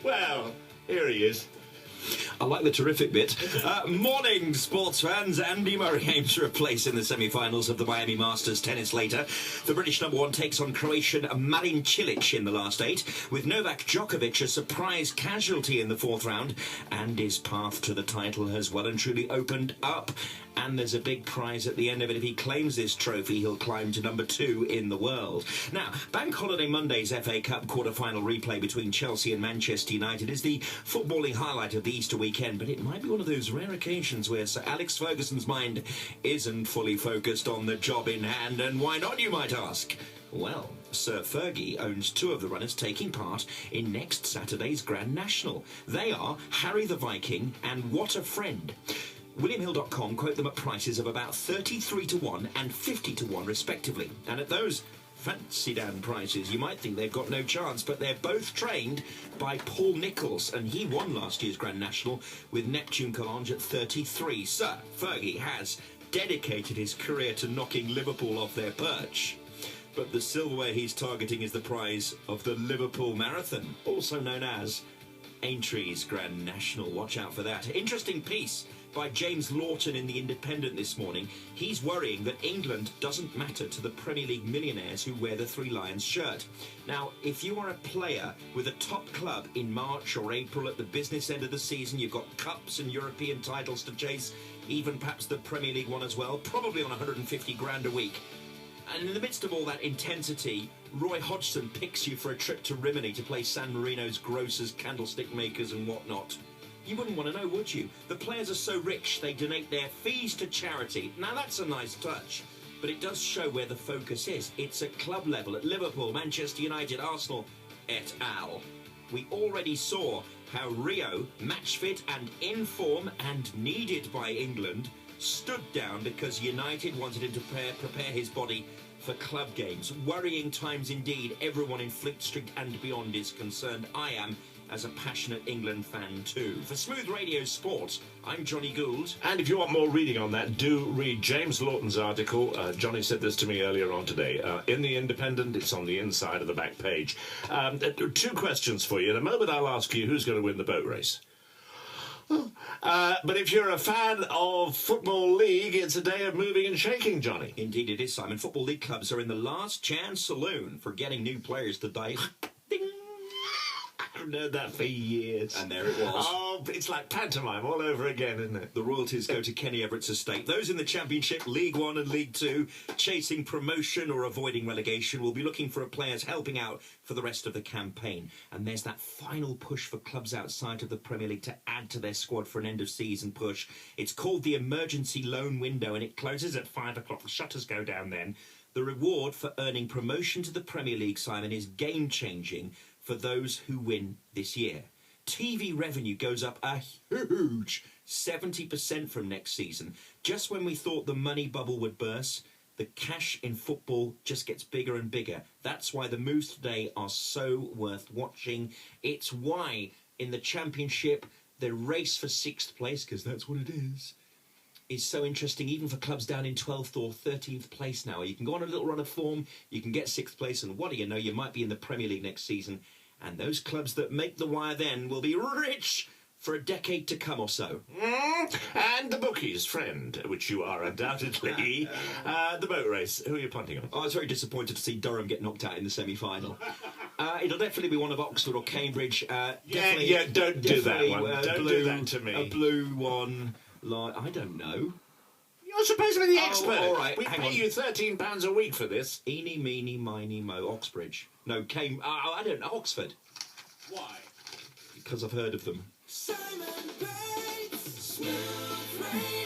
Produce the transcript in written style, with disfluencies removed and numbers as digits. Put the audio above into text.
Well, here he is. I like the terrific bit. Morning, sports fans. Andy Murray aims for a place in the semi-finals of the Miami Masters tennis later. The British number one takes on Croatian Marin Cilic in the last 8, with Novak Djokovic a surprise casualty in the 4th round, and his path to the title has well and truly opened up. And there's a big prize at the end of it. If he claims this trophy, he'll climb to number 2 in the world. Now, Bank Holiday Monday's FA Cup quarter-final replay between Chelsea and Manchester United is the footballing highlight of the Easter weekend, but it might be one of those rare occasions where Sir Alex Ferguson's mind isn't fully focused on the job in hand. And why not, you might ask? Well, Sir Fergie owns 2 of the runners taking part in next Saturday's Grand National. They are Harry the Viking and What a Friend. WilliamHill.com quote them at prices of about 33 to 1 and 50 to 1 respectively. And at those fancy down prices, you might think they've got no chance, but they're both trained by Paul Nicholls, and he won last year's Grand National with Neptune Collonges at 33. Sir Fergie has dedicated his career to knocking Liverpool off their perch. But the silverware he's targeting is the prize of the Liverpool Marathon, also known as Aintree's Grand National. Watch out for that. Interesting piece by James Lawton in The Independent this morning. He's worrying that England doesn't matter to the Premier League millionaires who wear the Three Lions shirt. Now, if you are a player with a top club in March or April at the business end of the season, you've got cups and European titles to chase, even perhaps the Premier League one as well, probably on 150 grand a week. And in the midst of all that intensity, Roy Hodgson picks you for a trip to Rimini to play San Marino's grocers, candlestick makers and whatnot. You wouldn't want to know, would you? The players are so rich, they donate their fees to charity. Now, that's a nice touch, but it does show where the focus is. It's at club level, at Liverpool, Manchester United, Arsenal, et al. We already saw how Rio, match fit and in form and needed by England, stood down because United wanted him to prepare his body for club games. Worrying times indeed. Everyone in Fleet Street and beyond is concerned. I am, as a passionate England fan too. For Smooth Radio Sport, I'm Jonny Gould. And if you want more reading on that, do read James Lawton's article. Johnny said this to me earlier on today. In The Independent, it's on the inside of the back page. 2 questions for you. In a moment, I'll ask you who's going to win the boat race. But if you're a fan of Football League, it's a day of moving and shaking, Johnny. Indeed it is, Simon. Football League clubs are in the last chance saloon for getting new players today. Ding! I've heard that for years. And there it was. Oh, it's like pantomime all over again, isn't it? The royalties go to Kenny Everett's estate. Those in the Championship, League One and League Two, chasing promotion or avoiding relegation, will be looking for players helping out for the rest of the campaign. And there's that final push for clubs outside of the Premier League to add to their squad for an end-of-season push. It's called the emergency loan window, and it closes at 5 o'clock. The shutters go down then. The reward for earning promotion to the Premier League, Simon, is game-changing for those who win this year. TV revenue goes up a huge 70% from next season. Just when we thought the money bubble would burst, the cash in football just gets bigger and bigger. That's why the moves today are so worth watching. It's why in the Championship, the race for 6th place, because that's what it is so interesting, even for clubs down in 12th or 13th place now. You can go on a little run of form, you can get 6th place, and what do you know, you might be in the Premier League next season. And those clubs that make the wire then will be rich for a decade to come or so. And the bookies, friend, which you are undoubtedly. The boat race, who are you punting on? I was very disappointed to see Durham get knocked out in the semi-final. It'll definitely be one of Oxford or Cambridge. Don't do that one. Don't do that to me. A blue one. Like, I don't know. You're supposed to be the expert. All right, we pay you £13 a week for this. Eeny, meeny, miny, mo. Oxbridge. No, I don't know. Oxford. Why? Because I've heard of them. Simon Bates, Smooth Radio.